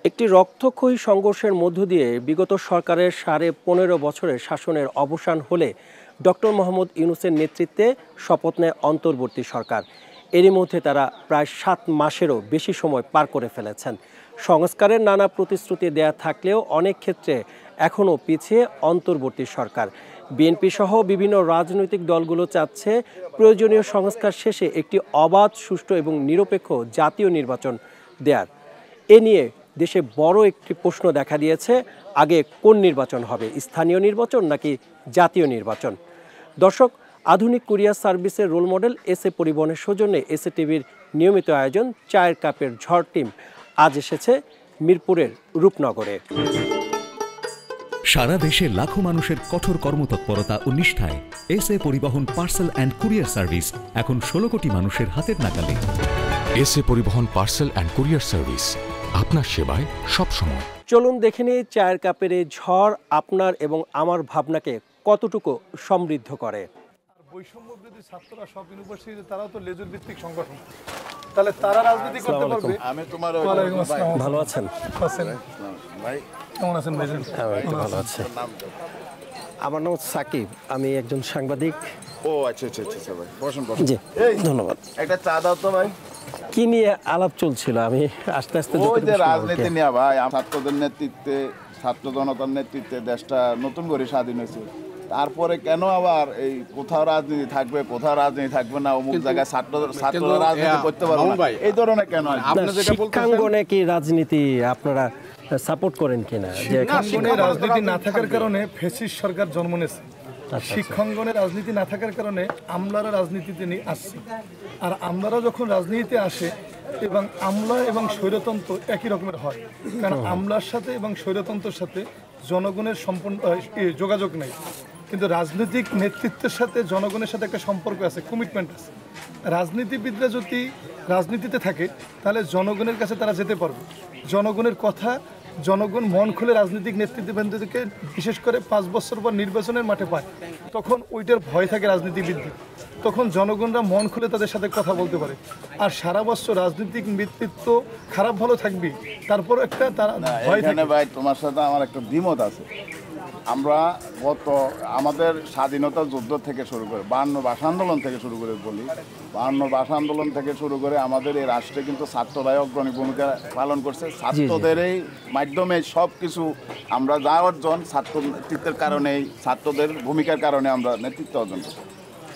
একটি রক্তক্ষয়ী সংঘর্ষের মধ্য দিয়ে বিগত সরকারের 15.5 বছরের শাসনের অবসান হলে ডক্টর মোহাম্মদ ইউনূসের নেতৃত্বে শপথ নেয় অন্তর্বর্তী সরকার। এরই মধ্যে তারা প্রায় 7 মাসেরও বেশি সময় পার করে ফেলেছেন। সংস্কারের নানা প্রতিশ্রুতি দেয়া থাকলেও অনেক ক্ষেত্রে এখনও পিছিয়ে অন্তর্বর্তী সরকার। বিএনপি সহ বিভিন্ন রাজনৈতিক দলগুলো চাচ্ছে প্রয়োজনীয় সংস্কার শেষে একটি অবাধ, সুষ্ঠু এবং নিরপেক্ষ জাতীয় নির্বাচন দেয়ার। এ নিয়ে দেশে বড় একটি প্রশ্ন দেখা দিয়েছে, আগে কোন নির্বাচন হবে, স্থানীয় নির্বাচন নাকি জাতীয় নির্বাচন? দর্শক, আধুনিক কুরিয়ার সার্ভিসের রোল মডেল এসএ পরিবহনের সৌজন্যে এসএ টিভির নিয়মিত আয়োজন চায়ের কাপের ঝড় টিম আজ এসেছে মিরপুরের রূপনগরে। সারা দেশে লাখো মানুষের কঠোর কর্মতৎপরতা ও নিষ্ঠায় এসএ পরিবহন পার্সেল অ্যান্ড কুরিয়ার সার্ভিস এখন 16 কোটি মানুষের হাতের নাগালে। এসএ পরিবহন পার্সেল অ্যান্ড কুরিয়ার সার্ভিস, আপনার সেবায় সব সময়। চলুন দেখে নিই চায়ের কাপের এই ঝড় আপনার এবং আমার ভাবনাকে কতটুকু সমৃদ্ধ করে। বৈষম্য বিরোধী ছাত্ররা সব ইউনিভার্সিটিতে, তারাও তো লেজুর ভিত্তিক সংগঠন, তাহলে তারা রাজনীতি করতে পারবে। আমি তোমার ভালো আছেন ভাই? কেমন আছেন ভাই? ভালো আছে। আমার নাম সাকিব, আমি একজন সাংবাদিক। ও আচ্ছা আচ্ছা আচ্ছা ভাই, বসুন বসুন। জি ধন্যবাদ। একটা চা দাও তো ভাই। কি নিয়ে আলাপ চলছিল? আমি আস্তে আস্তে ওই যে রাজনীতি নিয়ে ভাই, ছাত্রদের নেতৃত্বে, ছাত্র জনতার নেতৃত্বে দেশটা নতুন করে স্বাধীন হয়েছে। তারপরে কেন আবার এই কোথাও রাজনীতি থাকবে, কোথাও রাজনীতি থাকবে না, অমুক জায়গায় ছাত্ররা রাজনীতি করতে পারবে না, এই ধরনের কেন? শিক্ষাঙ্গনে কি রাজনীতি আপনারা সাপোর্ট করেন কিনা? শিক্ষাঙ্গনে রাজনীতি না থাকার কারণে ফ্যাসিস্ট সরকার জন্ম নিয়েছে। শিক্ষাঙ্গনে রাজনীতি না থাকার কারণে আমলারা রাজনীতিতে নিয়ে আসছে। আর আমলারা যখন রাজনীতিতে আসে এবং আমলা এবং স্বৈরতন্ত্র একই রকমের হয়, কারণ আমলার সাথে এবং স্বৈরতন্ত্রের সাথে জনগণের সম্পূর্ণ যোগাযোগ নেই, কিন্তু রাজনৈতিক নেতৃত্বের সাথে জনগণের সাথে একটা সম্পর্ক আছে, কমিটমেন্ট আছে। রাজনীতিবিদরা যদি রাজনীতিতে থাকে তাহলে জনগণের কাছে তারা যেতে পারবে, জনগণের কথা জনগণ মন খুলে রাজনৈতিক নেতৃত্ববৃন্দকে বিশেষ করে 5 বছর পর নির্বাচনের মাঠে পায়, তখন ওইটার ভয় থাকে রাজনীতিবিদদের, তখন জনগণরা মন খুলে তাদের সাথে কথা বলতে পারে। আর সারা বছর রাজনৈতিক নেতৃত্ব খারাপ ভালো থাকবে, তারপর একটা তারা ভয় থাকে। ভাই তোমার সাথে আমার একটা দ্বিমত আছে। আমরা আমাদের স্বাধীনতা যুদ্ধ থেকে শুরু করে 52 ভাষা আন্দোলন থেকে শুরু করে বলি, 52 ভাষা আন্দোলন থেকে শুরু করে আমাদের এই রাষ্ট্রে কিন্তু ছাত্ররাই অগ্রণী ভূমিকা পালন করছে। ছাত্রদের এই মাধ্যমে সব কিছু আমরা যা অর্জন ছাত্র নেতৃত্বের কারণেই, ছাত্রদের ভূমিকার কারণে আমরা নেতৃত্ব অর্জন করছি।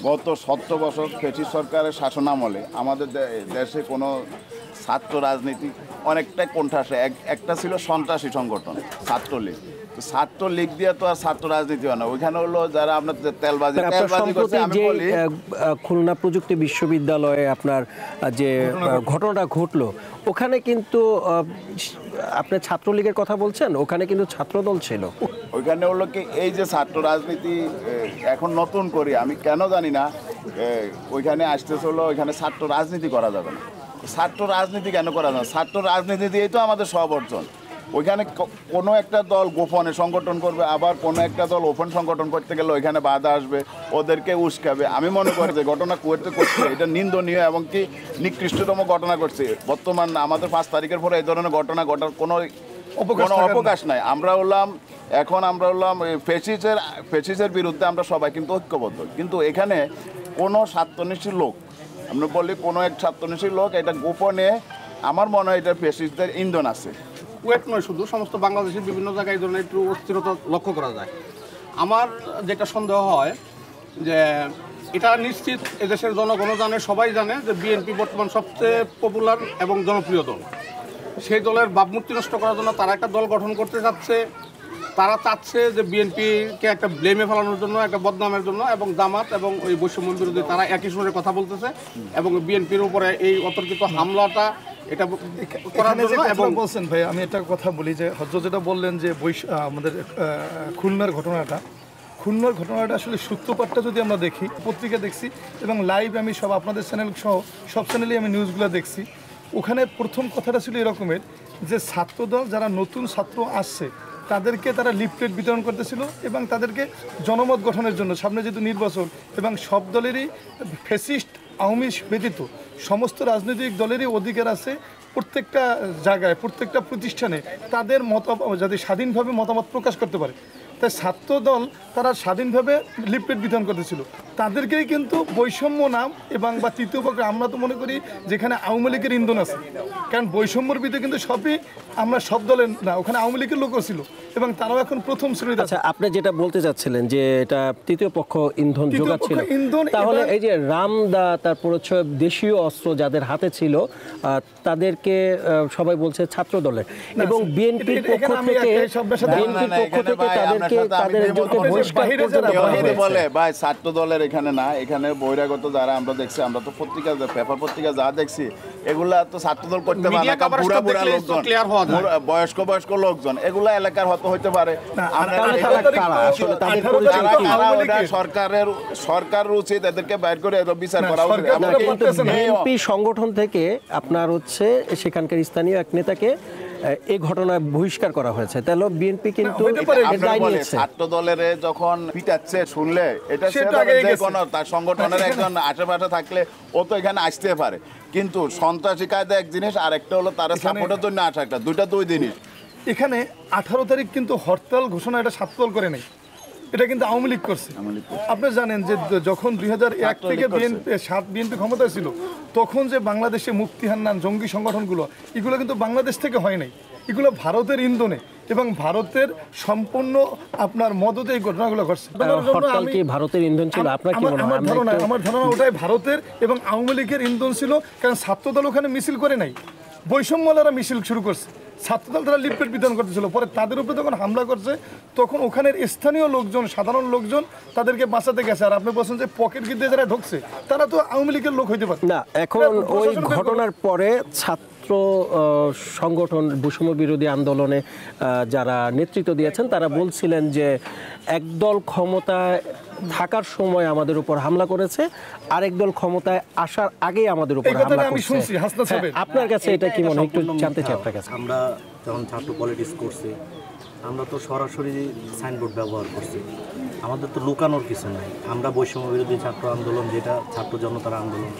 গত 17 বছর ফ্যাসিস্ট সরকারের শাসনামলে আমাদের দেশে কোনো ছাত্র রাজনীতি অনেকটাই কোণঠাসা। একটা ছিল সন্ত্রাসী সংগঠন ছাত্রলীগ। ছাত্রলীগ দিয়ে তো আর ছাত্র রাজনীতি হয় না, ওইখানে হলো যারা আপনার তেলবাজি করছে। আমি বলি খুলনা প্রযুক্তি বিশ্ববিদ্যালয়ে আপনার যে ঘটনাটা ঘটলো, ওখানে কিন্তু আপনার ছাত্রলীগের কথা বলছেন, ওখানে কিন্তু ছাত্রদল ছিল। ওইখানে হলো কি, এই যে ছাত্র রাজনীতি এখন নতুন করি আমি কেন জানি না, ওইখানে আসতেছে হলো ওইখানে ছাত্র রাজনীতি করা যাবে না। ছাত্র রাজনীতি কেন করা যাবে? ছাত্র রাজনীতি দিয়েই তো আমাদের সব অর্জন। ওইখানে কোনো একটা দল গোপনে সংগঠন করবে, আবার কোনো একটা দল ওপেন সংগঠন করতে গেলে ওইখানে বাধা আসবে, ওদেরকে উস্কাবে। আমি মনে করি যে ঘটনা করতে এটা নিন্দনীয় এবং কি নিকৃষ্টতম ঘটনা করছে। বর্তমান আমাদের 5 তারিখের পরে এই ধরনের ঘটনা ঘটার কোনো অবকাশ নাই। আমরা হলাম ফ্যাসিস্টের বিরুদ্ধে আমরা সবাই কিন্তু ঐক্যবদ্ধ, কিন্তু এখানে কোনো স্বার্থন্বেষী লোক, আমরা বলি কোনো এক স্বার্থন্বেষী লোক এটা গোপনে, আমার মনে হয় এটা ফ্যাসিস্টদের ইন্ধন আছে। কুয়েট নয় শুধু, সমস্ত বাংলাদেশের বিভিন্ন জায়গায় এই ধরনের একটু অস্থিরতা লক্ষ্য করা যায়। আমার যেটা সন্দেহ হয় যে এটা নিশ্চিত এদেশের জনগণ জানে, সবাই জানে যে বিএনপি বর্তমান সবচেয়ে পপুলার এবং জনপ্রিয় দল। সেই দলের ভাবমূর্তি নষ্ট করার জন্য তারা একটা দল গঠন করতে চাচ্ছে। তারা চাচ্ছে যে বিএনপিকে একটা ব্লেমে ফেলানোর জন্য, একটা বদনামের জন্য, এবং জামাত এবং ওই বৈষম্য বিরোধী তারা একই সুরে কথা বলতেছে এবং বিএনপির উপরে এই অতর্কিত হামলাটা এটা করার জন্য। এবং বলছেন ভাই, আমি একটা কথা বলি যে হযরত যেটা বললেন যে আমাদের খুলনার ঘটনাটা আসলে সূত্রপাতটা যদি আমরা দেখি, পত্রিকা দেখছি এবং লাইভ আমি সব আপনাদের চ্যানেল সহ সব চ্যানেলেই আমি নিউজগুলো দেখছি। ওখানে প্রথম কথাটা ছিল এরকমের যে ছাত্রদল যারা নতুন ছাত্র আসছে তাদেরকে তারা লিফলেট বিতরণ করতেছিল এবং তাদেরকে জনমত গঠনের জন্য, সামনে যেহেতু নির্বাচন এবং সব দলেরই ফ্যাসিস্ট আওয়ামী ব্যতীত সমস্ত রাজনৈতিক দলেরই অধিকার আছে প্রত্যেকটা জায়গায় প্রত্যেকটা প্রতিষ্ঠানে তাদের যাতে স্বাধীনভাবে মতামত প্রকাশ করতে পারে। তাই ছাত্রদল তারা স্বাধীনভাবে লিফলেট বিতরণ করতেছিল, তাদেরকেই কিন্তু বৈষম্য নাম এবং বা তৃতীয় পক্ষে আমরা তো মনে করি যেখানে আওয়ামী লীগের ইন্ধন আছে, কারণ বৈষম্যর ভিতরে কিন্তু সবই আমরা সব দলের না, ওখানে আওয়ামী লীগের লোকও ছিল এবং তারাও এখন প্রথম শ্রেণীতে। আচ্ছা, আপনি যেটা বলতে চাচ্ছিলেন যে এটা তৃতীয় পক্ষ ইন্ধন যোগাচ্ছিল, তাহলে এই যে রামদা তারপর হচ্ছে দেশীয় অস্ত্র যাদের হাতে ছিল তাদেরকে সবাই বলছে ছাত্র দলের এবং বিএনপির পক্ষ থেকে তাদের একজনকে বহিষ্কার করতে বলে ভাই ছাত্র দলের এখানে না, এখানে বহিরাগত যারা আমরা দেখছি, আমরা তো পত্রিকা পেপার পত্রিকা যা দেখছি এগুলা তো ছাত্র দল করতে পারে না, বুড়া বুড়া লোকজন, বয়স্ক লোকজন, এগুলা এলাকার হতো হইতে পারে। সরকারের উচিত এদেরকে বাইর করে বিচার করা উচিত। বিএনপি সংগঠন থেকে আপনার হচ্ছে সেখানকার স্থানীয় এক নেতাকে এই ঘটনায় বহিষ্কার করা হয়েছে, তাহলে বিএনপি কিন্তু ছাত্র দলের যখন পিটাচ্ছে শুনলে এটা যে কোনো তার সংগঠনের একজন আশেপাশে থাকলে ও তো এখানে আসতে পারে, কিন্তু সন্ত্রাসী কায়দা এক জিনিস আর একটা হলো তার সাপোর্টের জন্য আসা একটা, দুই জিনিস। এখানে 18 তারিখ কিন্তু হরতাল ঘোষণা এটা ছাত্রদল করে নেই, এটা কিন্তু আওয়ামী লীগ করছে। আপনি জানেন যে যখন 2001 থেকে বিএনপি ক্ষমতায় ছিল তখন যে বাংলাদেশে মুক্তি হান্নান জঙ্গি সংগঠনগুলো এগুলো কিন্তু বাংলাদেশ থেকে হয় নাই, এগুলো ভারতের ইন্ধনে এবং ভারতের সম্পূর্ণ আপনার মদতে এই ঘটনাগুলো ঘটছে। ভারতের ইন্ধন ছিল আপনার কি মনে হয়? আমার ধারণা ওটাই ভারতের এবং আওয়ামী লীগের ইন্ধন ছিল, কারণ ছাত্রদল ওখানে মিছিল করে নাই, বৈষম্যলারা মিছিল শুরু করছে, ছাত্রদল তারা লিফলেট বিতরণ করতেছিল, পরে তাদের উপরে যখন হামলা করছে তখন ওখানের স্থানীয় লোকজন সাধারণ লোকজন তাদেরকে বাঁচাতে গেছে। আর আপনি বলছেন যে পকেট গিয়ে যারা ঢুকছে তারা তো আওয়ামী লীগের লোক হইতে পারে না। এখন ওই ঘটনার পরে ছাত্র সংগঠন বৈষম্য বিরোধী আন্দোলনে যারা নেতৃত্ব দিয়েছেন তারা বলছিলেন যে একদল ক্ষমতায় থাকার সময় আমাদের উপর হামলা করেছে, আরেক দল ক্ষমতায় আসার আগেই আমাদের উপর হামলা করছে। আপনার কাছে এটা কি মনে হয়, একটু জানতে চাই আপনার কাছে। আমরা যখন ছাত্র পলিটিক্স করছি আমরা তো সরাসরি সাইনবোর্ড ব্যবহার করছি, আমাদের তো লুকানোর কিছু নাই। আমরা বৈষম্য বিরোধী ছাত্র আন্দোলন, যেটা ছাত্র জনতার আন্দোলন,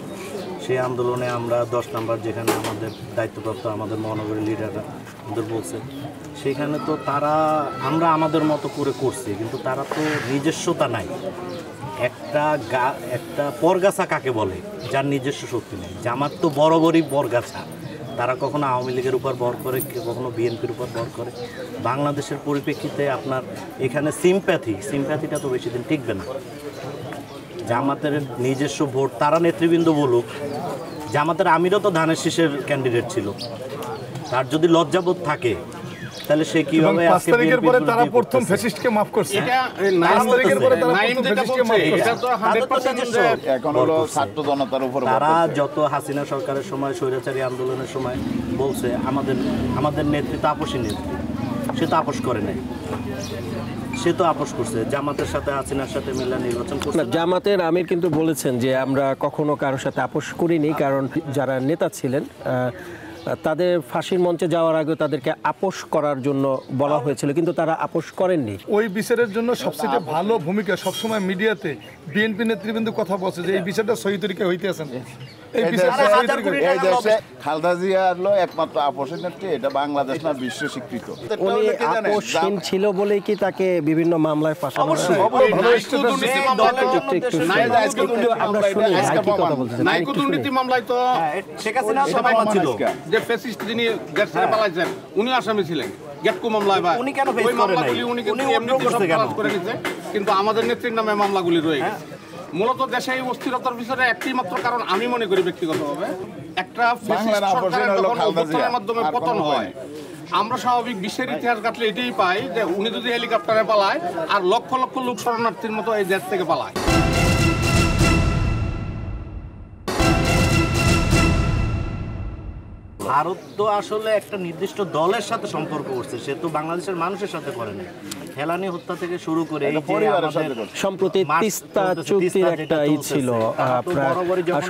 সেই আন্দোলনে আমরা 10 নম্বর যেখানে আমাদের দায়িত্বপ্রাপ্ত আমাদের মহানগরের লিডাররা আমাদের বলছে, সেখানে তো তারা আমরা আমাদের মতো করে করছি, কিন্তু তারা তো নিজস্বতা নাই। একটা পরগাছা কাকে বলে যার নিজস্ব শক্তি নেই? জামাত তো বরাবরই পরগাছা, তারা কখনো আওয়ামী লীগের উপর ভর করে, কখনো বিএনপির উপর ভর করে। বাংলাদেশের পরিপ্রেক্ষিতে আপনার এখানে সিম্প্যাথিটা তো বেশি দিন টিকবে না। জামাতের নিজস্ব ভোট, তারা নেতৃবৃন্দ বলুক, জামাতের আমিরও তো ধানের শীষের ক্যান্ডিডেট ছিল, তার যদি লজ্জাবোধ থাকে তাহলে সে কিভাবে আজকে বিএনপির পরে তারা প্রথম ফ্যাসিস্টকে মাফ করছে? এটা 9 তারিখের পরে তারা প্রথম ফ্যাসিস্টকে মাফ করছে। এটা তো 100% এখন হলো ছাত্র জনতার উপর তারা যত হাসিনা সরকারের সময় স্বৈরাচারী আন্দোলনের সময় বলছে আমাদের নেতৃত্ব আপসী নেতৃত্ব, সে তো আপোষ করে নাই, সে তো আপোষ করছে জামাতের সাথে, হাসিনার সাথে মিলে নির্বাচন করছে। জামাতের আমির কিন্তু বলেছেন যে আমরা কখনো কারোর সাথে আপোষ করিনি, কারণ যারা নেতা ছিলেন তাদের ফাঁসির মঞ্চে যাওয়ার আগে তাদেরকে আপোষ করার জন্য বলা হয়েছিল, কিন্তু তারা আপোষ করেননি। ওই বিচারের জন্য সবচেয়ে ভালো ভূমিকা সবসময় মিডিয়াতে বিএনপি নেতৃবৃন্দ কথা বলছে যে এই বিচারটা সহি তরিকায় হইতে আছেন। খালেদা জিয়া হলো একমাত্র আপোষের নেত্রী, এটা বাংলাদেশ না বিশ্ব স্বীকৃত। উনি আপোষহীন ছিল বলেই কি তাকে বিভিন্ন মামলায় ফাঁসানো হয়? দুর্নীতি মামলায় তো শেখ হাসিনা সবাই ছিল, যে ফ্যাসিস্ট যিনি দেশ ছেড়ে পালাইছেন উনি আসামি ছিলেন গেটকো মামলায়, বা উনি কেন ফেস করে নাই? উনি কিন্তু এমনিতে সব খালাস করে নিছে, কিন্তু আমাদের নেত্রীর নামে মামলাগুলি রয়ে গেছে। মূলত দেশে এই অস্থিরতার পিছনে একটি মাত্র কারণ আমি মনে করি ব্যক্তিগতভাবে, একটা সরকারের মাধ্যমে পতন হয়। আমরা স্বাভাবিক বিশ্বের ইতিহাস ঘাটলে এটাই পাই যে উনি যদি হেলিকপ্টারে পালায় আর লক্ষ লক্ষ লোক শরণার্থীর মতো এই দেশ থেকে পালায়। ভারত তো আসলে একটা নির্দিষ্ট দলের সাথে সম্পর্ক করছে, সে তো বাংলাদেশের মানুষের সাথে করে না। ফেলানি হত্যা থেকে শুরু করে সম্প্রতি তিস্তা চুক্তির একটা ছিল,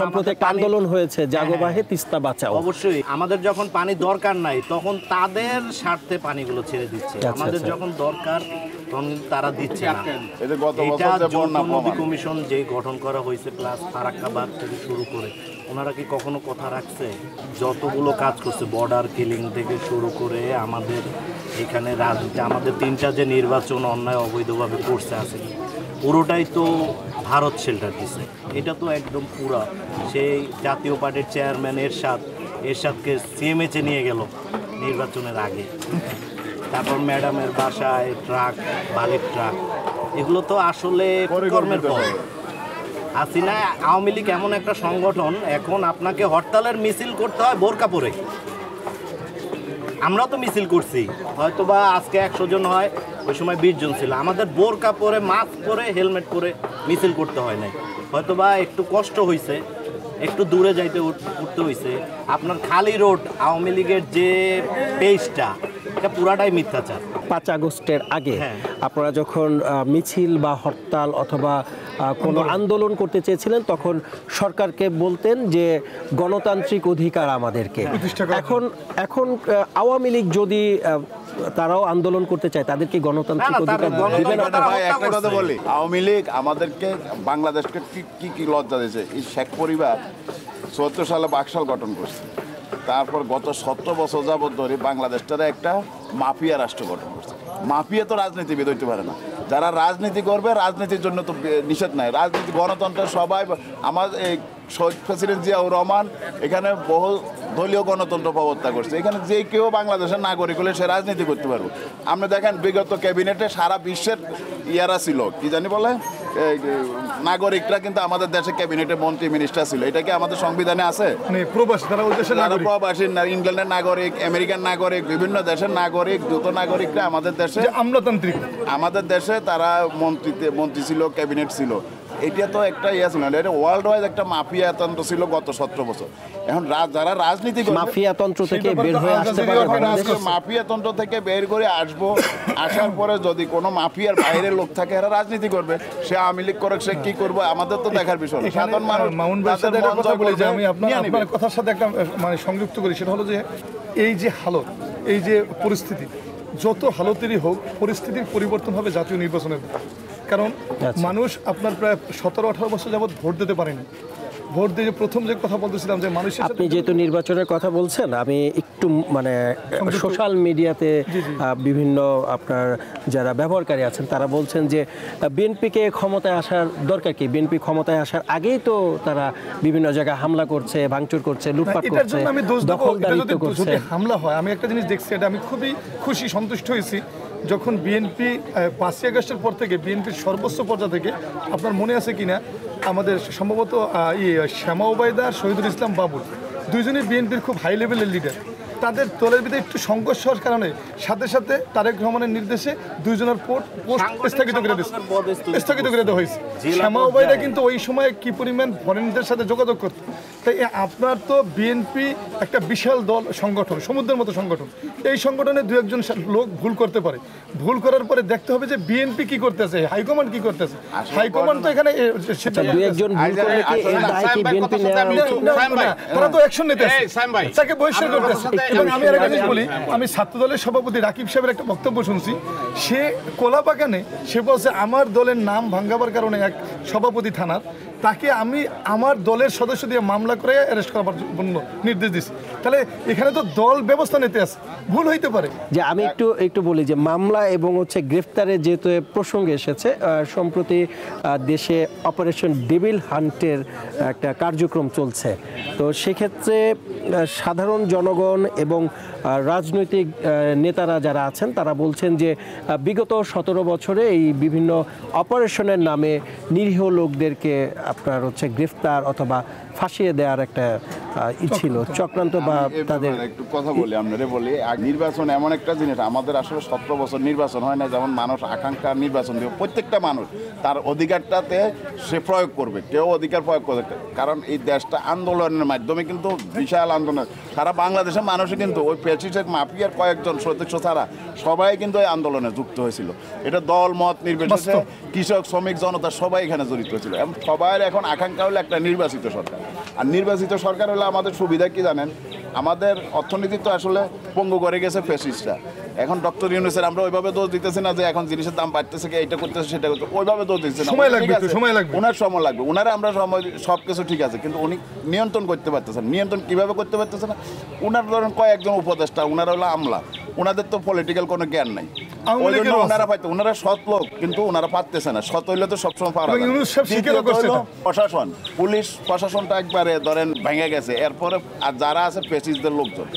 সম্প্রতি একটা আন্দোলন হয়েছে জাগোবাহে তিস্তা বাঁচাও। অবশ্যই আমাদের যখন পানি দরকার নাই তখন তাদের স্বার্থে পানিগুলো ছেড়ে দিচ্ছে, আমাদের যখন দরকার তখন তারা দিচ্ছে না। এটা নদী কমিশন যে গঠন করা হয়েছে, প্লাস ফারাক্কাবাদ থেকে শুরু করে ওনারা কি কখনো কথা রাখছে? যতগুলো কাজ করছে, বর্ডার কিলিং থেকে শুরু করে আমাদের এখানে রাজনীতি, আমাদের 3টা যে নির্বাচন অন্যায় অবৈধভাবে করছে আছে, পুরোটাই তো ভারত শেল্টার দিছে। এটা তো একদম পুরা সেই জাতীয় পার্টির চেয়ারম্যান এরশাদকে সিএমএচে নিয়ে গেল নির্বাচনের আগে। তারপর ম্যাডামের বাসায় ট্রাক, বালির ট্রাক, এগুলো তো আসলে কর্মের ফল। হাসিনা আওয়ামী লীগ এমন একটা সংগঠন, এখন আপনাকে হরতালের মিছিল করতে হয় বোরকা পরে। আমরাও তো মিছিল করছি, হয়তো বা আজকে 100 জন হয়, ওই সময় 20 জন ছিল। আমাদের বোরকা পরে, মাস্ক পরে, হেলমেট পরে মিছিল করতে হয় নাই। হয়তো বা একটু কষ্ট হয়েছে, একটু দূরে যাইতে উঠতে হয়েছে। আপনার খালি রোড আওয়ামী লীগের যে পেজটা, এটা পুরাটাই মিথ্যাচার। 5 আগস্টের আগে হ্যাঁ। আপনারা যখন মিছিল বা হরতাল অথবা কোনো আন্দোলন করতে চেয়েছিলেন, তখন সরকারকে বলতেন যে গণতান্ত্রিক অধিকার আমাদেরকে। এখন আওয়ামী লীগ যদি তারাও আন্দোলন করতে চায়, তাদেরকে গণতান্ত্রিক অধিকার দিবে না? ভাই একটা কথা বলি, আওয়ামী লীগ আমাদেরকে বাংলাদেশকে কি লজ্জা দিয়েছে। এই শেখ পরিবার ৭৪ সালে বাকশাল গঠন করছে, তারপর গত 17 বছর যাবত ধরে বাংলাদেশটারে একটা মাফিয়া রাষ্ট্র গঠন করছে। মাফিয়া তো রাজনীতিবিদ হইতে পারে না। যারা রাজনীতি করবে, রাজনীতির জন্য তো নিষেধ নাই। রাজনীতি, গণতন্ত্রের সবাই, আমার এই প্রেসিডেন্ট জিয়াউর রহমান এখানে বহু দলীয় গণতন্ত্র প্রবর্তন করছে। এখানে যে কেউ বাংলাদেশের নাগরিক হলে সে রাজনীতি করতে পারবে। আপনি দেখেন বিগত ক্যাবিনেটে সারা বিশ্বের ইয়ারা ছিল, কি জানি বলে, নাগরিকরা কিন্তু আমাদের দেশে ক্যাবিনেটে মন্ত্রী মিনিস্টার ছিল। এটা কি আমাদের সংবিধানে আছে? প্রবাসী, তারা প্রবাসী, ইংল্যান্ডের নাগরিক, আমেরিকান নাগরিক, বিভিন্ন দেশের নাগরিক, দ্রুত নাগরিকরা আমাদের দেশে আমলাতান্ত্রিক, আমাদের দেশে তারা মন্ত্রী ছিল, ক্যাবিনেট ছিল। এটা তো একটা ইয়ে ছিল না, এটা ওয়ার্ল্ড ওয়াইড একটা মাফিয়া তন্ত্র ছিল গত 17 বছর। এখন যারা রাজনীতি করে, মাফিয়া তন্ত্র থেকে বের হয়ে আসতে পারে, মাফিয়া তন্ত্র থেকে বের করে আসবো। আসার পরে যদি কোনো মাফিয়ার বাইরের লোক থাকে, এরা রাজনীতি করবে। সে আওয়ামী লীগ করে, সে কি করবে, আমাদের তো দেখার বিষয়। সাধারণ মানুষ আমি আপনার কথার সাথে একটা মানে সংযুক্ত করি, সেটা হলো যে এই যে হালত, এই যে পরিস্থিতি, যত হালতেরই হোক, পরিস্থিতির পরিবর্তন হবে জাতীয় নির্বাচনের। কারণ মানুষ আপনার প্রায় 17-18 বছর যাবৎ ভোট দিতে পারেনি। ভোট দিয়ে প্রথম যে কথা বলতেছিলাম যে মানুষের, আপনি যেহেতু নির্বাচনের কথা বলছেন, আমি একটু মানে সোশ্যাল মিডিয়াতে বিভিন্ন আপনার যারা ব্যবহারকারী আছেন, তারা বলছেন যে বিএনপিকে ক্ষমতায় আসার দরকার কি? বিএনপি ক্ষমতায় আসার আগেই তো তারা বিভিন্ন জায়গায় হামলা করছে, ভাঙচুর করছে, লুটপাট করছে, দখলদারিত্ব করছে। যদি হামলা হয়, আমি একটা জিনিস দেখছি, এটা আমি খুবই খুশি, সন্তুষ্ট হয়েছি। যখন বিএনপি 5ই আগস্টের পর থেকে বিএনপির সর্বোচ্চ পর্যায়ে থেকে, আপনার মনে আছে কিনা, আমাদের সম্ভবত শ্যামা ওবায়দা আর শহীদুল ইসলাম বাবুল, দুইজনই বিএনপির খুব হাই লেভেলের লিডার। তাদের দলের ভিতরে একটু সংঘর্ষ হওয়ার কারণে সাথে সাথে তারেক রহমানের নির্দেশে দুইজনের পোস্ট স্থগিত করে দেওয়া হয়েছে। শ্যামা ওবায়দা কিন্তু ওই সময় কি পরিমাণ ফরেনদের সাথে যোগাযোগ করত। তাই আপনার তো বিএনপি একটা বিশাল দল, সংগঠন, সমুদ্রের মতো সংগঠন। এই সংগঠনে 2-1 লোক ভুল করতে পারে। ভুল করার পরে দেখতে হবে যে বিএনপি কি করতেছে, হাইকমান্ড কি করতেছে। হাইকমান্ড তো এখানে তারা তো অ্যাকশন নিতে তাকে বহিষ্কার করতেছে। এবং আমি আর একটা জিনিস বলি, আমি ছাত্র দলের সভাপতি রাকিব সাহেবের একটা বক্তব্য শুনছি। সে কোলাবাগানে সে বলছে আমার দলের নাম ভাঙাবার কারণে এক সভাপতি থানার, তাকে আমি আমার দলের সদস্য দিয়ে মামলা করে অ্যারেস্ট করার জন্য নির্দেশ দিচ্ছি। তাহলে এখানে তো দল ব্যবস্থা নিতে আছে, ভুল হইতে পারে। যে আমি একটু বলি যে মামলা এবং গ্রেফতারের যেহেতু প্রসঙ্গে এসেছে, সম্প্রতি দেশে অপারেশন ডেভিল হান্টের একটা কার্যক্রম চলছে। তো সেক্ষেত্রে সাধারণ জনগণ এবং রাজনৈতিক নেতারা যারা আছেন, তারা বলছেন যে বিগত 17 বছরে এই বিভিন্ন অপারেশনের নামে নিরীহ লোকদেরকে আপনার গ্রেফতার অথবা ফাঁসিয়ে দেওয়ার একটা ছিল চক্রান্ত। বা তাদের একটু কথা বলি, আপনারা বলি, নির্বাচন এমন একটা জিনিস, আমাদের আসলে 17 বছর নির্বাচন হয় না। যেমন মানুষ আকাঙ্ক্ষা নির্বাচন দেবে, প্রত্যেকটা মানুষ তার অধিকারটাতে সে প্রয়োগ করবে, কেউ অধিকার প্রয়োগ করবে। কারণ এই দেশটা আন্দোলনের মাধ্যমে কিন্তু বিশাল আন্দোলন, সারা বাংলাদেশের মানুষই কিন্তু ওই ফ্যাসিস্টের মাফিয়ার কয়েকজন সদস্য ছাড়া সবাই কিন্তু এই আন্দোলনে যুক্ত হয়েছিল। এটা দল মত নির্বিশেষে, কৃষক, শ্রমিক, জনতা সবাই এখানে জড়িত হয়েছিল। এবং সবার এখন আকাঙ্ক্ষা হলো একটা নির্বাচিত সরকার। আর নির্বাচিত সরকার হলে আমাদের সুবিধা কি জানেন, আমাদের অর্থনীতি তো আসলে পঙ্গু করে গেছে ফ্যাসিস্টরা। এখন ডক্টর ইউনূসের আমরা ওইভাবে দোষ দিতেছি না যে এখন জিনিসের দাম বাড়তেছে কি এইটা করতেছে সেটা করতে, ওইভাবে দোষ দিচ্ছি না। সময় লাগবে, ঠিক আছে, সময় লাগবে। ওনার সময় লাগবে, ওনারা আমরা সময় সব কিছু ঠিক আছে, কিন্তু উনি নিয়ন্ত্রণ করতে পারতেছেন। নিয়ন্ত্রণ কিভাবে করতে পারতেছে না? ওনার ধরেন কয়েকজন উপদেষ্টা, ওনারা হলো আমলা, ওনাদের তো পলিটিক্যাল কোনো জ্ঞান নাই, ওই জন্য ওনারা পাইতো, ওনারা সৎ লোক কিন্তু ওনারা পারতেছে না। সৎ হইলে তো সবসময় পারা যায়। দ্বিতীয়ত হইলো প্রশাসন, পুলিশ প্রশাসনটা একবারে ধরেন ভেঙে গেছে। এরপরে আর যারা আছে পেশিসদের লোকজন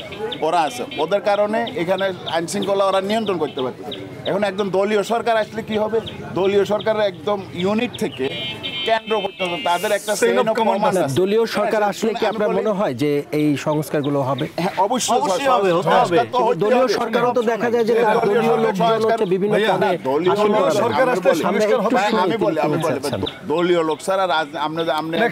ওরা আছে, ওদের কারণে এখানে আইন শৃঙ্খলা ওরা নিয়ন্ত্রণ করতে পারতেছে। এখন একদম দলীয় সরকার আসলে কি হবে? দলীয় সরকারের একদম ইউনিট থেকে কেন্দ্র পর্যন্ত তাদের একটা দলীয় সরকার আসলে কি আপনার মনে হয় যে এই সংস্কারগুলো হবে? হ্যাঁ, অবশ্যই হবে, হতে হবে। দলীয় সরকারও তো দেখা যায় যে তার দলীয় লোকজন হচ্ছে বিভিন্ন পদে সরকার আসলে সংস্কার হবে। আমি বলি দলীয় লোক ছাড়া আপনি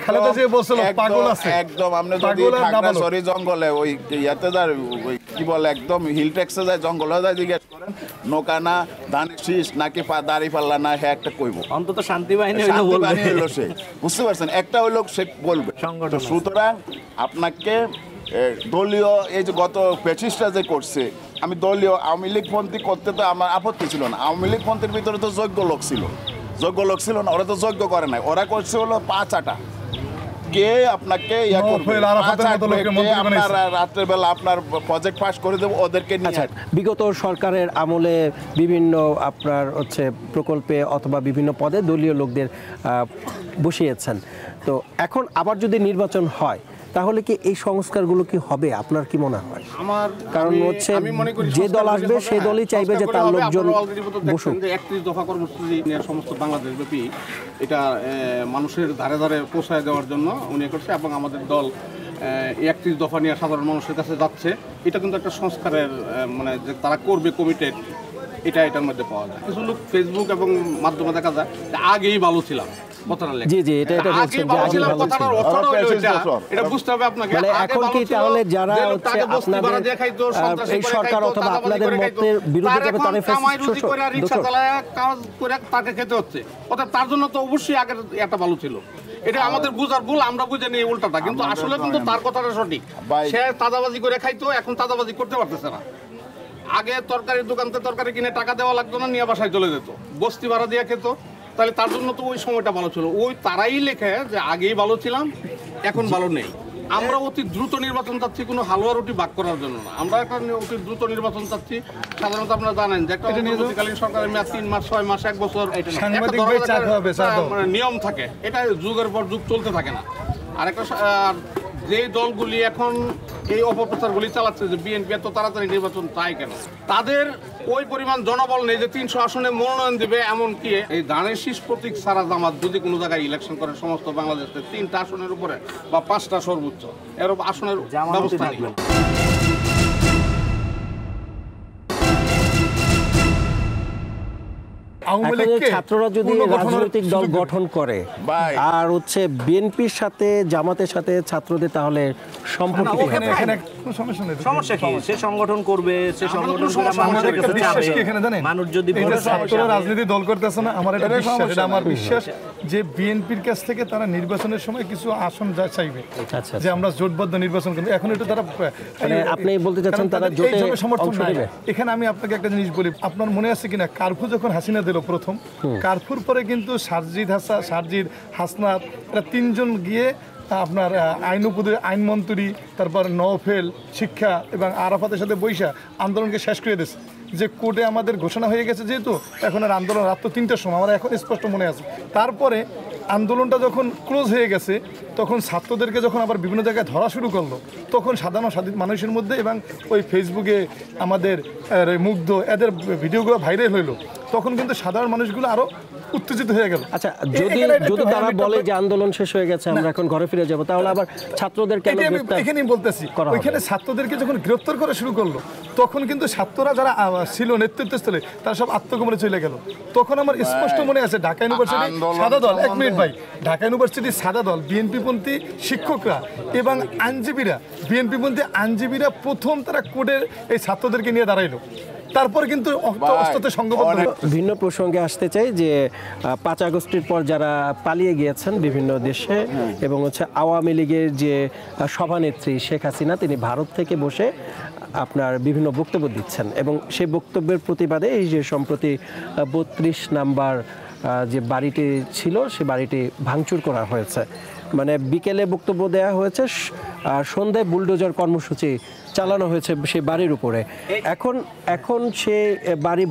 খালেদা জিয়া বলছিল পাগল আছে একদম। আপনি যদি খাগড়াছড়ি জঙ্গলে ওই ইয়াতে যায়, ওই কি বলে একদম হিল ট্যাক্সে যায়, জঙ্গলে যায়, জিজ্ঞেস করেন নৌকানা ধানের শীষ নাকি দাড়ি পাল্লা না, হ্যাঁ একটা কইব। অন্তত শান্তি বাহিনী হইলো সে, বুঝতে পারছেন? একটা ওই লোক সে বলবে। সুতরাং আপনাকে দলীয় এই যে গত পেচিসটা যে করছে, আমি দলীয় আওয়ামী লীগ পন্থী করতে তো আমার আপত্তি ছিল না। আওয়ামী লীগ পন্থীর ভিতরে তো যোগ্য লোক ছিল, না, ওরা তো যোগ্য করে নাই। ওরা করছে হলো 5 আটা কে আপনাকে রাত্রের বেলা আপনার প্রজেক্ট পাস করে দেবো ওদেরকে নিয়ে। বিগত সরকারের আমলে বিভিন্ন আপনার হচ্ছে প্রকল্পে অথবা বিভিন্ন পদে দলীয় লোকদের বসিয়েছেন, তো এখন আবার যদি নির্বাচন হয় তাহলে কি এই সংস্কারগুলো কি হবে? আপনার কি মনে হয়? আমার কারণ হচ্ছে যে দল আসবে সেই দলই চাইবে যে তার লোকজন বসুক। 31 দফা কর্মসূচি নিয়ে সমস্ত বাংলাদেশ ব্যাপী এটা মানুষের ধারে ধারে পৌঁছায় দেওয়ার জন্য উনি করছে, এবং আমাদের দল 31 দফা নিয়ে সাধারণ মানুষের কাছে যাচ্ছে। এটা কিন্তু একটা সংস্কারের মানে যে তারা করবে কমিটেড, এটার মধ্যে পাওয়া যায়। কিছু লোক ফেসবুক এবং মাধ্যমে দেখা যায় আগেই ভালো ছিলাম, জি জি, এটা বলছেন যে আগে ভালো ছিল। এটা বুঝতে হবে আপনাকে। মানে এখন কি তাহলে যারা হচ্ছে আপনাদের এই সরকার অথবা আপনাদের মতের বিরুদ্ধে যাবে তারা রুজি করে রিকশা চালায় কাজ করে তাকে খেতে হচ্ছে, অর্থাৎ তার জন্য তো অবশ্যই আগের একটা ভালো ছিল। এটা আমাদের বুঝার ভুল, আমরা বুঝে নিই উল্টাটা, কিন্তু আসলে কিন্তু তার কথাটা সঠিক। সে তাজাবাজি করে খাইতো, এখন তাজাবাজি করতে পারতেছে না। আগে তরকারির দোকানতে তরকারি কিনে টাকা দেওয়া লাগতো না, নিয়ে বাসায় চলে যেত, বস্তি ভাড়া দিয়ে খেত। তাহলে তার জন্য তো ওই সময়টা ভালো ছিল। ওই তারাই লেখে যে আগেই ভালো ছিলাম, এখন ভালো নেই। আমরা অতি দ্রুত নির্বাচন চাচ্ছি, কোনো হালুয়া রুটি ভাগ করার জন্য না। আমরা একটা অতি দ্রুত নির্বাচন চাচ্ছি। সাধারণত আপনারা জানেন যে একটা অন্তর্বর্তীকালীন সরকারের মেয়াদ 3 মাস, 6 মাস, 1 বছর নিয়ম থাকে। এটা যুগের পর যুগ চলতে থাকে না। আর একটা যে দলগুলি এখন এই অপপ্রচারগুলি চালাচ্ছে যে বিএনপি এত তাড়াতাড়ি নির্বাচন চায় কেন, তাদের ওই পরিমাণ জনবল নেই যে 300 আসনে মনোনয়ন দিবে। এমনকি এই ধানের শীষ প্রতীক ছাড়া জামাত যদি কোনো জায়গায় ইলেকশন করে সমস্ত বাংলাদেশের 3টা আসনের উপরে বা 5টা সর্বোচ্চ এরকম আসনের ব্যবস্থা নেই। ছাত্ররা যদি রাজনৈতিক দল গঠন করে আর হচ্ছে বিএনপির সাথে জামাতের সাথে ছাত্রদের তাহলে সম্পর্ক সমস্যা কি? সে সংগঠন করবে, সে সংগঠন করে মানুষের কাছে যাবে। মানুষ যদি ছাত্ররা রাজনীতি দল করতেছে না, আমার এটা বিশ্বাস, এটা আমার বিশ্বাস যে বিএনপির কাছ থেকে তারা নির্বাচনের সময় কিছু আসন চাইবে, যে আমরা জোটবদ্ধ নির্বাচন করব। এখন এটা তারা আপনি বলতে চাচ্ছেন তারা জোটে সমর্থন দেবে। এখানে আমি আপনাকে একটা জিনিস বলি, আপনার মনে আছে কিনা কারফু যখন হাসিনা দিল প্রথম, কারফুর পরে কিন্তু সারজিদ হাসনাত এরা 3 জন গিয়ে আপনার আইনমন্ত্রী, তারপর নওফেল শিক্ষা এবং আরাফাতের সাথে বৈশা আন্দোলনকে শেষ করে দিয়েছে। যে কোর্টে আমাদের ঘোষণা হয়ে গেছে যেহেতু এখন আর আন্দোলন রাত 3টার সময়, আমার এখন স্পষ্ট মনে আছে। তারপরে আন্দোলনটা যখন ক্লোজ হয়ে গেছে, তখন ছাত্রদেরকে যখন আবার বিভিন্ন জায়গায় ধরা শুরু করলো, তখন সাধারণ মানুষের মধ্যে এবং ওই ফেসবুকে আমাদের মুগ্ধ এদের ভিডিওগুলো ভাইরাল হইলো, তখন কিন্তু সাধারণ মানুষগুলো আরো উত্তেজিত হয়ে গেল। আচ্ছা, যদি তারা বলে যে আন্দোলন শেষ হয়ে গেছে, আমরা এখন ঘরে ফিরে যাব, তাহলে আবার ছাত্রদের কেন গ্রেফতার? এখানেই বলতেছি, ওইখানে ছাত্রদেরকে যখন গ্রেফতার করা শুরু করলো, তখন কিন্তু ছাত্ররা যারা ছিল নেতৃত্বস্থলে তারা সব আত্মগোপনে চলে গেল। তখন আমার স্পষ্ট মনে আছে ঢাকা ইউনিভার্সিটি সাদা দল, 1 মিনিট ভাই, ঢাকা ইউনিভার্সিটির সাদা দল, বিএনপিপন্থী শিক্ষকরা এবং আইনজীবীরা, বিএনপিপন্থী আইনজীবীরা প্রথম তারা কোর্টের এই ছাত্রদেরকে নিয়ে দাঁড়াইলো। তারপর কিন্তু ভিন্ন প্রসঙ্গে আসতে চাই যে 5 আগস্টের পর যারা পালিয়ে গিয়েছেন বিভিন্ন দেশে এবং হচ্ছে আওয়ামী লীগের যে সভানেত্রী শেখ হাসিনা, তিনি ভারত থেকে বসে আপনার বিভিন্ন বক্তব্য দিচ্ছেন এবং সেই বক্তব্যের প্রতিবাদে এই যে সম্প্রতি 32 নাম্বার যে বাড়িটি ছিল সে বাড়িটি ভাঙচুর করা হয়েছে। মানে বিকেলে বক্তব্য দেওয়া হয়েছে, সন্ধ্যায় বুলডোজার কর্মসূচি চালানো হয়েছে সেই বাড়ির উপরে। এখন সে বাড়ি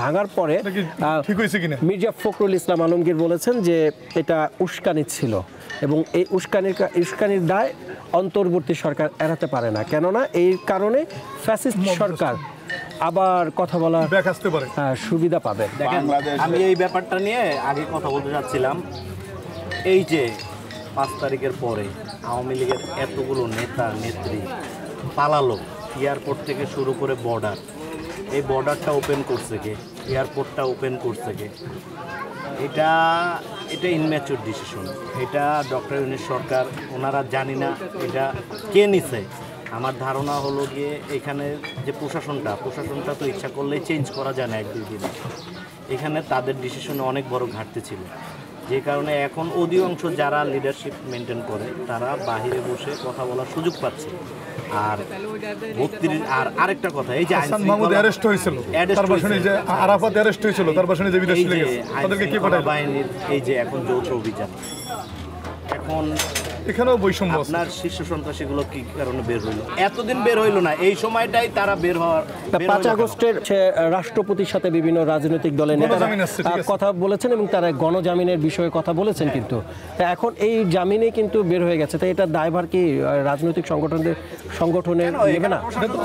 ভাঙার পরে মির্জা ফখরুল ইসলাম আলমগীর বলেছেন যে এটা উস্কানি ছিল এবং এই উস্কানির দায় অন্তর্বর্তী সরকার এড়াতে পারে না, কেননা এই কারণে ফ্যাসিস্ট সরকার আবার কথা বলা সুবিধা পাবে। আমি এই ব্যাপারটা নিয়ে আগে কথা বলতে চাচ্ছিলাম। এই যে 5 তারিখের পরে আওয়ামী লীগের এতগুলো নেতা নেত্রী পালালো, এয়ারপোর্ট থেকে শুরু করে বর্ডার, এই বর্ডারটা ওপেন করছে কে, এয়ারপোর্টটা ওপেন করছে কে? এটা ইনম্যাচুর ডিসিশন। এটা ডক্টর ইউনূস সরকার, ওনারা জানি না এটা কে নিছে। আমার ধারণা হলো গিয়ে এখানে যে প্রশাসনটা তো ইচ্ছা করলেই চেঞ্জ করা যায় না 1-2 দিনে। এখানে তাদের ডিসিশনে অনেক বড় ঘাটতি ছিল, যে কারণে এখন অধিকাংশ যারা লিডারশিপ মেনটেন করে তারা বাহিরে বসে কথা বলার সুযোগ পাচ্ছে। আর আরেকটা কথা, এই যে বাহিনীর এই যে এখন যৌথ অভিযান, এখন এখানেও বৈষম্য। আপনার শীর্ষ সন্ত্রাসীগুলো কি কারণে বের হইলো? এতদিন বের হইলো না, এই সময়টাই তারা বের হওয়ার। 5 আগস্টের রাষ্ট্রপতির সাথে বিভিন্ন রাজনৈতিক দলের নেতারা কথা বলেছেন এবং তারা গণজামিনের বিষয়ে কথা বলেছেন, কিন্তু এখন এই জামিনে কিন্তু বের হয়ে গেছে। তাই এটা দায়ভার কি রাজনৈতিক সংগঠনের নেবে না?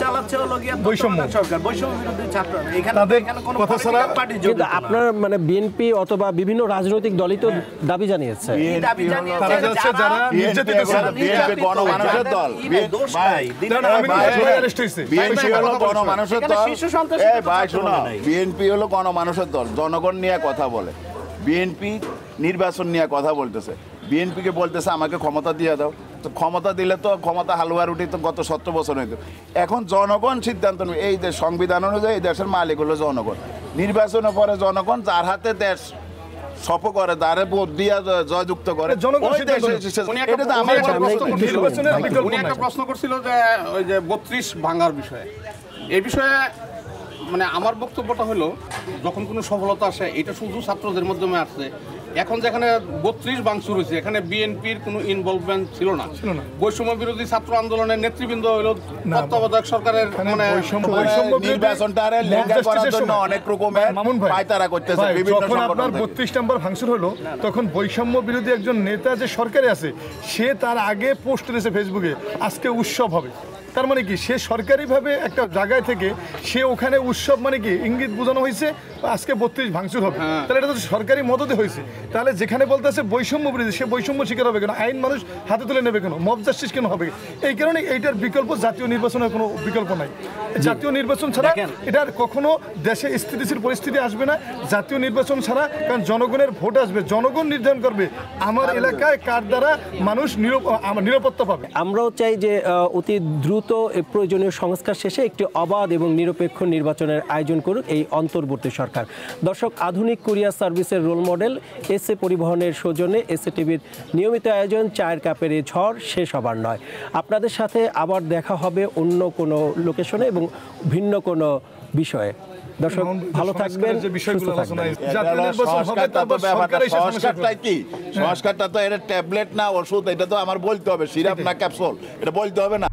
চালাচ্ছে হলো গিয়া বৈষম্য সরকার, বৈষম্য বিরোধী ছাত্র। কিন্তু আপনার মানে বিএনপি অথবা বিভিন্ন রাজনৈতিক দলই তো দাবি জানিয়েছে। গণমানুষের দল, বিএনপি হলো গণমানুষের দল, জনগণ নিয়ে কথা বলে। বিএনপি নির্বাচন নিয়ে কথা বলতেছে, বিএনপিকে বলতেছে আমাকে ক্ষমতা দিয়ে দাও। তো ক্ষমতা দিলে তো ক্ষমতা হালুয়া রুটি তো গত 17 বছর হইতো। এখন জনগণ সিদ্ধান্ত নেবে। এই যে সংবিধান অনুযায়ী এই দেশের মালিক হলো জনগণ। নির্বাচনের পরে জনগণ যার হাতে দেশ সপ করে, দ্বারে ভোট দিয়া জয়যুক্ত করে। প্রশ্ন করছিল যে ওই যে 32 ভাঙার বিষয়ে, এই বিষয়ে মানে আমার বক্তব্যটা হলো, যখন কোনো সফলতা আসে এটা শুধু ছাত্রদের মাধ্যমে আসছে। এখন যেখানে 32 ভাঙচুর হয়েছে, এখানে বিএনপির কোনো ইনভলভমেন্ট ছিল না। বৈষম্য বিরোধী ছাত্র আন্দোলনের নেতৃবৃন্দ হলো তত্ত্বাবধায়ক সরকারের মানে নির্বাচনটা করার জন্য অনেক রকমের পায়তারা করতেছে বিভিন্ন সংগঠন। আপনার 32 নম্বর ভাঙচুর হলো, তখন বৈষম্য বিরোধী একজন নেতা যে সরকারে আছে সে তার আগে পোস্ট করেছে ফেসবুকে আজকে উৎসব হবে। তার মানে কি সে সরকারিভাবে একটা জায়গায় থেকে সে ওখানে উৎসব মানে কি ইঙ্গিত বোঝানো হয়েছে আজকে 32 ভাঙচুর হবে। তাহলে এটা তো সরকারি মদতে হয়েছে। তাহলে যেখানে বলতেছে বৈষম্য বিরোধী, সে বৈষম্য শিকার হবে কেন? আইন মানুষ হাতে তুলে নেবে কেন? মব জাস্টিস কেন হবে? এই কারণে এইটার বিকল্প জাতীয় নির্বাচনের কোনো বিকল্প নাই। জাতীয় নির্বাচন ছাড়া এটার কখনো দেশে স্থিতিশীল পরিস্থিতি আসবে না। জাতীয় নির্বাচন ছাড়া, কারণ জনগণের ভোট আসবে, জনগণ নির্ধারণ করবে আমার এলাকায় কার দ্বারা মানুষ নিরাপত্তা পাবে। আমরাও চাই যে অতি দ্রুত প্রয়োজনীয় সংস্কার শেষে একটি অবাধ এবং নিরপেক্ষ নির্বাচনের আয়োজন করুক এই অন্তর্বর্তী সরকার। দর্শক, আধুনিক কুরিয়ার সার্ভিসের রোল মডেল এসএ পরিবহনের সৌজন্যে এসএ টিভির নিয়মিত আয়োজন চায়ের কাপের এই ঝড় শেষ হবার নয়। আপনাদের সাথে আবার দেখা হবে অন্য কোনো লোকেশনে এবং ভিন্ন কোনো বিষয়ে। দর্শক ভালো থাকবেন, সংস্কারটা তো এটা ট্যাবলেট না ওষুধ, এটা তো আমার বলতে হবে, সিরাপ না ক্যাপসুল, এটা বলতে হবে না।